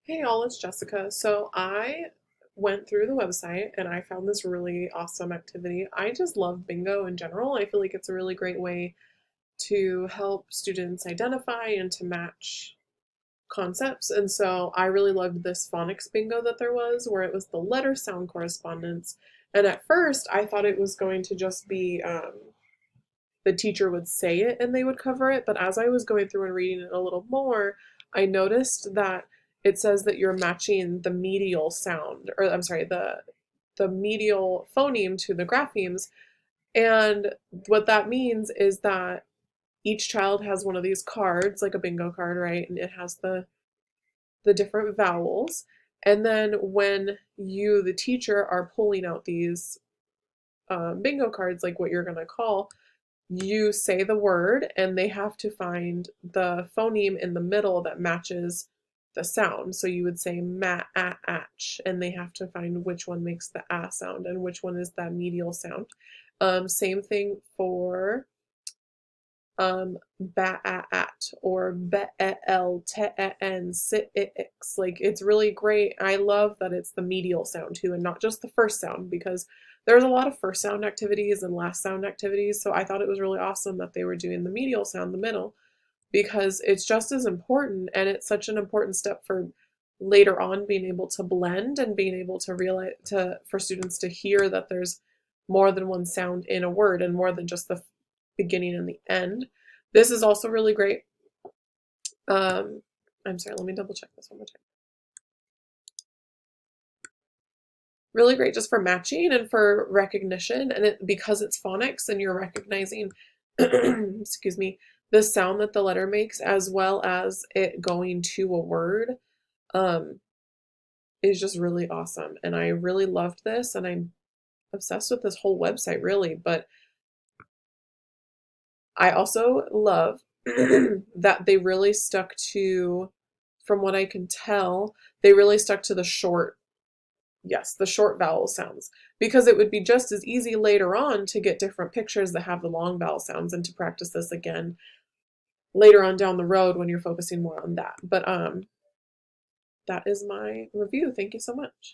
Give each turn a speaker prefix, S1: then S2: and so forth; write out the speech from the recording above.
S1: Hey all, it's Jessica. So I went through the website and I found this really awesome activity. I just love bingo in general. I feel like it's a really great way to help students identify and to match concepts. And so I really loved this phonics bingo that there was, where it was the letter sound correspondence. And at first, I thought it was going to just be the teacher would say it and they would cover it. But as I was going through and reading it a little more, I noticed that it says that you're matching the medial sound, or I'm sorry, the medial phoneme to the graphemes. And what that means is that each child has one of these cards, like a bingo card, right? And it has the different vowels. And then when you, the teacher, are pulling out these bingo cards, like what you're going to call, you say the word and they have to find the phoneme in the middle that matches the sound. So you would say ach, and they have to find which one makes the ah sound and which one is that medial sound. Same thing for ba-a-at or be-el-te-en, sit-ix. Like, it's really great. I love that it's the medial sound too and not just the first sound, because there's a lot of first sound activities and last sound activities. So I thought it was really awesome that they were doing the medial sound, the middle, because it's just as important and it's such an important step for later on being able to blend and being able to realize for students to hear that there's more than one sound in a word and more than just the beginning and the end. This is also really great. I'm sorry, let me double check this one more time. Really great just for matching and for recognition, and because it's phonics and you're recognizing excuse me, the sound that the letter makes as well as it going to a word, um, is just really awesome. And I really loved this, and I'm obsessed with this whole website really. But I also love that they really stuck to, from what I can tell, they really stuck to the short, yes, the short vowel sounds, because it would be just as easy later on to get different pictures that have the long vowel sounds and to practice this again later on down the road when you're focusing more on that. But that is my review. Thank you so much.